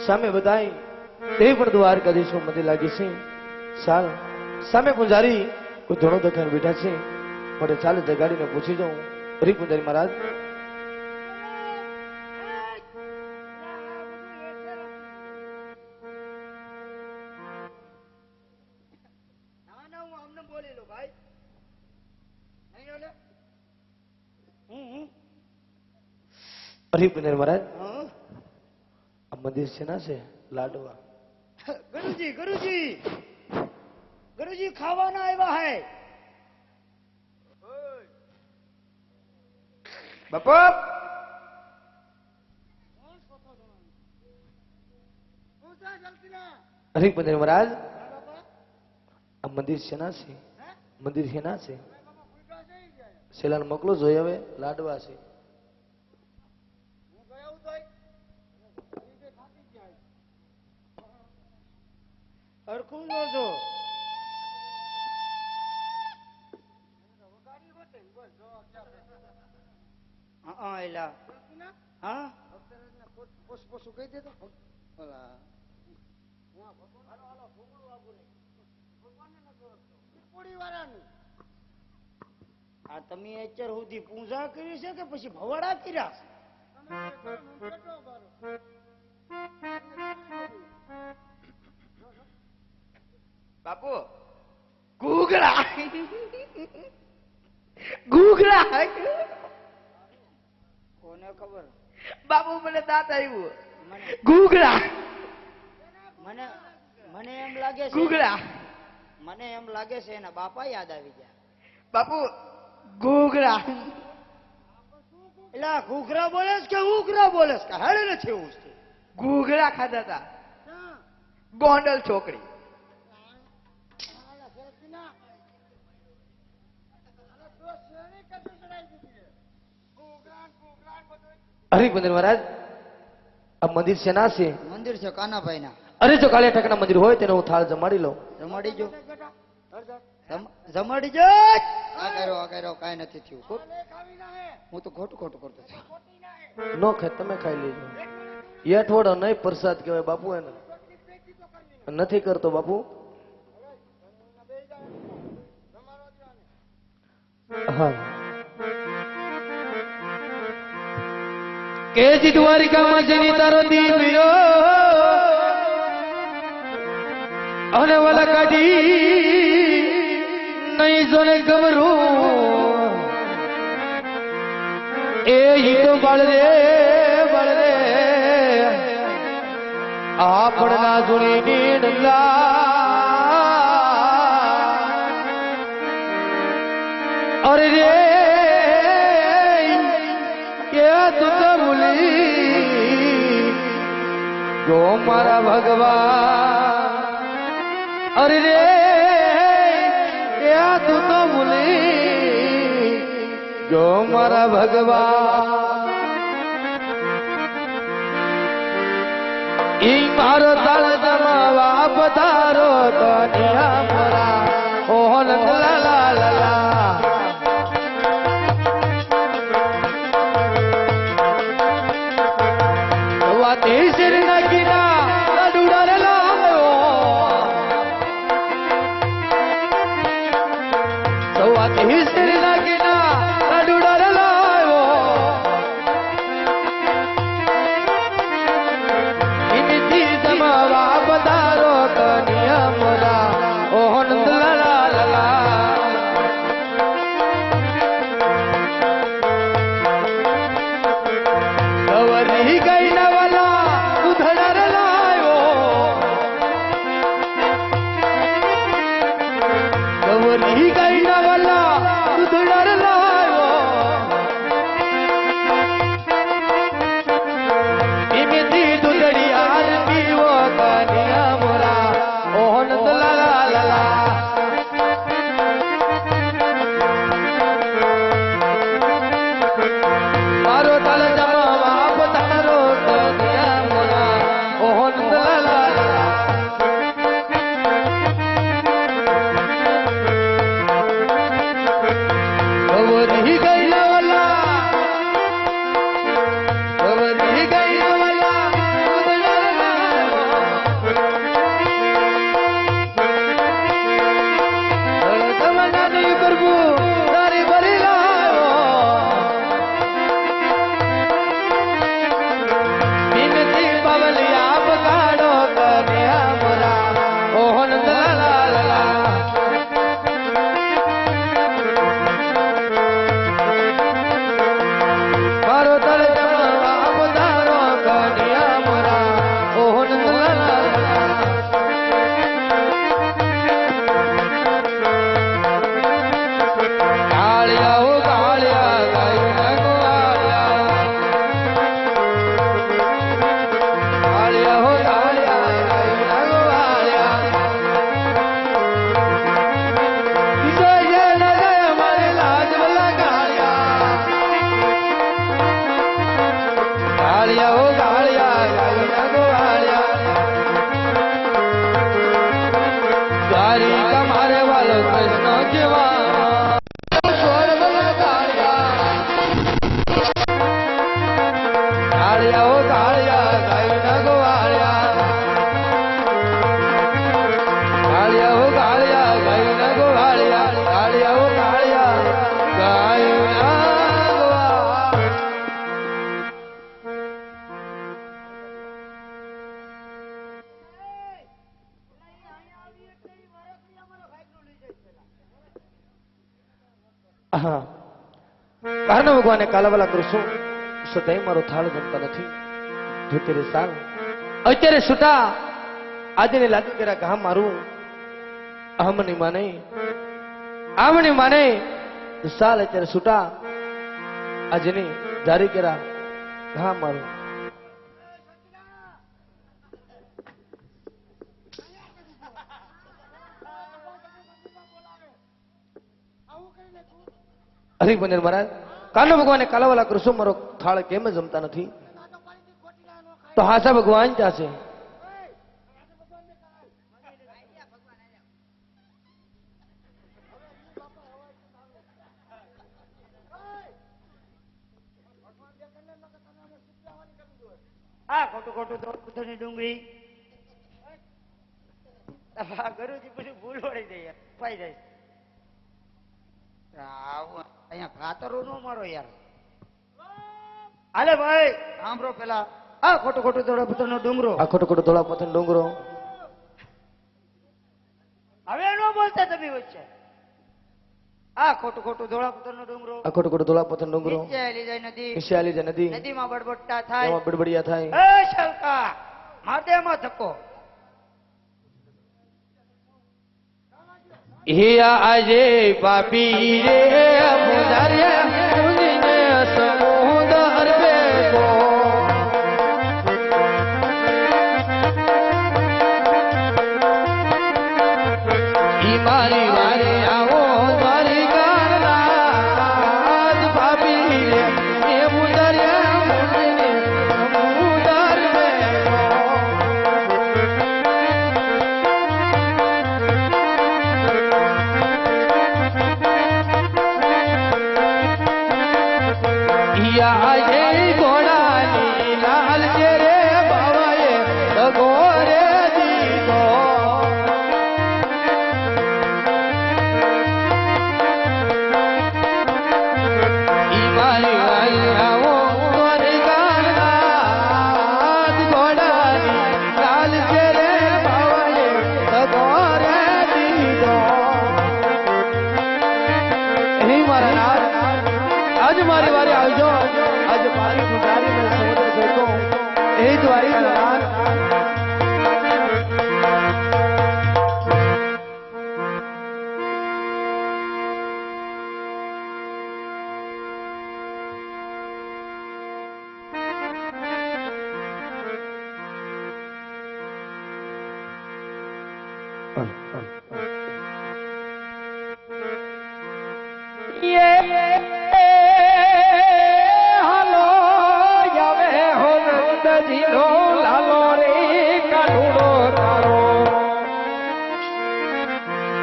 સામે બધાય તે પણ દ્વારકાધીશનું મંદિર લાગી છે ચાલ સામે પૂજારી કોઈ ધોણો દેખાઈને બેઠા છે માટે ચાલ જગાડીને પૂછી જાઉં હરી પૂજારી મહારાજ હરી પૂજારી મહારાજ આ મંદિર છે ના છે લાડવા गुरुजी गुरुजी गुरुजी खावाना आया है बापू હરી પૂજારી મહારાજ આ મંદિર છે ના છે મંદિર છે ના છે સેલાને મોકલો જોઈ હવે લાડવા છે હરખું જોજો હા એલા હા પોસું કહી દે તો આ તમે અત્યાર સુધી પૂજા કરી છે કે પછી ભવાડા કર્યા બાપુ ગુગળા ગુગળા કોને ખબર બાપુ મને દાંત આવ્યું ગુગળા મને મને એમ લાગે છે ગુગળા મને એમ લાગે છે એના બાપા યાદ આવી ગયા બાપુ ગુગળા એટલે ઘૂઘરા બોલેસ કે ઉઘરા બોલેસ કે હળે નથી એવું ગુગળા ખાધા હતા ગોંડલ છોકરી હરી પૂજારી મહારાજ આ મંદિર છે ના છે મંદિર છે કાનાભાઈ ના અરે જો કાળિયા ઠાકરના મંદિર હોય તેને હું થાળ જમાડી લઉં જમાડી જો જમાડી જો આ કર્યો કાઈ નથી થયું હું તો ખોટું ખોટું કરતો છું નો ખાય તમે ખાઈ લેજો યઠવાડો નહીં પ્રસાદ કહેવાય બાપુ એને નથી કરતો બાપુ હા કેજી દ્વારિકામાં જની તારો દીવ્યો અને વાલા કાઢી નહીં જોને ગમરું એ તો બાળ રે આપણા જોડી નીડલા અરે રે જો મારા ભગવાન અરે રે તું તો ભૂલી જો મારા ભગવાન ઈ મારો તળ જમાવા પધારો કન્યા મોરા ઓહન લા લા મોરા જેવા સ્વર્ગના કાળિયા કાળિયા ઓ કાળિયા ગાયના ગોવાળિયા કાળિયા ઓ કાળિયા ગાયના ગોવાળિયા કાળિયા ઓ કાળિયા ગાયના ગોવાળિયા. હા કારણ ભગવાને કાલાવાલા કરશું સદાય મારો થાળ જમતા નથી જો તેરે સાલ અત્યારે છૂટા આજે ને લાગી કર્યા ઘા મારું આમની માને આમની માને તો સાલ અત્યારે છૂટા આજે ને જારી કર્યા ઘા મારું. હરિભંજન મહારાજ કાનો ભગવાને કાલાવાલા કરશો મારો થાળ કેમ જમતા નથી તો હાસા ભગવાન ત્યાં છે. આ ખોટું ખોટું તો કુતરની ડુંગળી ગરુજી પછી ભૂલ વળી જાય પાઈ જાય. અહીંયા ખાતરો નો મારો યાર. હાલે ભાઈ સાંભળો પેલા આ ખોટું ખોટું ધોળા નો ડુંગરો આ ખોટો ખોટો ધોળા પથ્થર ડુંગરો હવે નો બોલતા તમે વચ્ચે. આ ખોટું ખોટું ધોળા પથ્થર નો ડુંગરો આ ખોટો ખોટો ધોળા પથ્થર ડુંગરો નીચે આલી જાય નદી નીચે આલી જાય નદી નદીમાં બડબડતા થાય એમાં બડબડિયા થાય. એ શલકા માથેમાં ધક્કો હે આજે પાપી રે પુજારિયા પુજીને સમુદર બેઠો ઈ મારી વારે આવો મારી કારનાથ પાપી રે એ પુજારિયા પુજીને સમુદર બેઠો. આજે ઘોડાની લાલ છે રે બાવાએ દગો રે દીધો. ઈ મારી વાલી આવો મારી કારનાથ ઘોડાની લાલ છે રે બાવાએ દગો રે દીધો. હે મારા નાથ આજ મારી વારી આવજો આજ મારી પુજારી ને સમુદ્ર જોતો એ દ્વારી દ્વાર.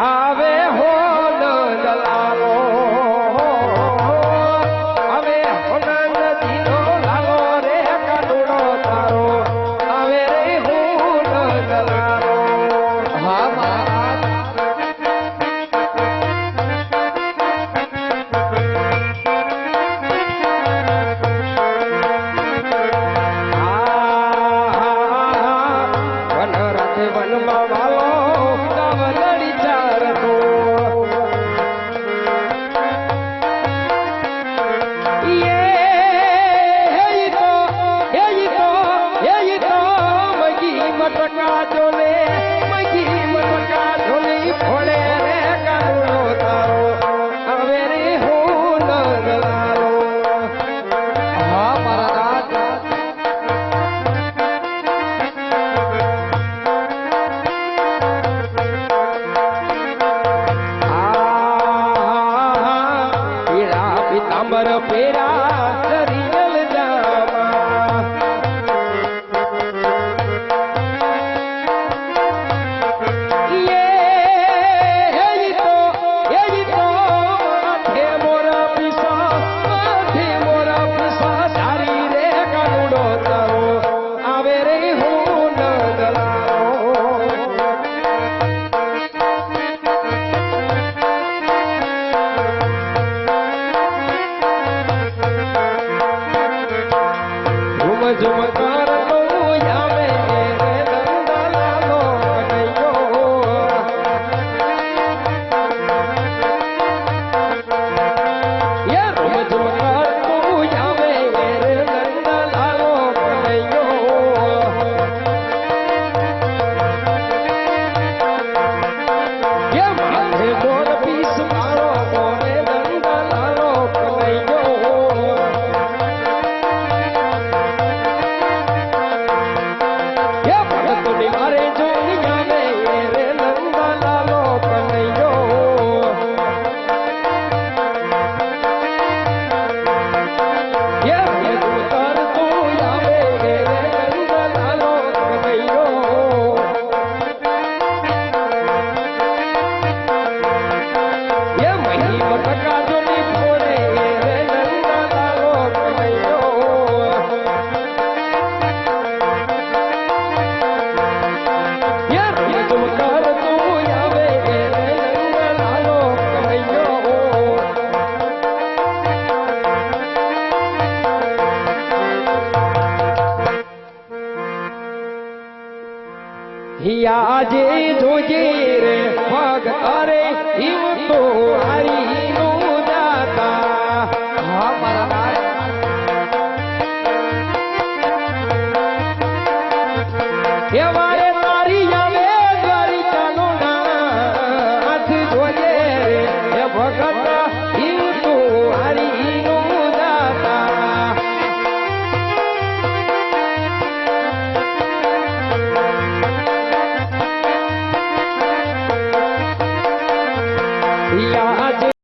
આવે હો લાલો હવે હોનંદ દીનો લાલો રે કાનુડો તારો આવે રે હોનંદ લાલો. હા મહારાજ વન રાતે વનમાં વાલો લડી ચારતો મટકા જોલે મટકા જોલી ફોડે રે કાનુડો તારો હવે રે હોનંદ લાલો. હા મારા રાજ પીતાંબર પેરા દરિયલ જામા ભગત રે હિમ તો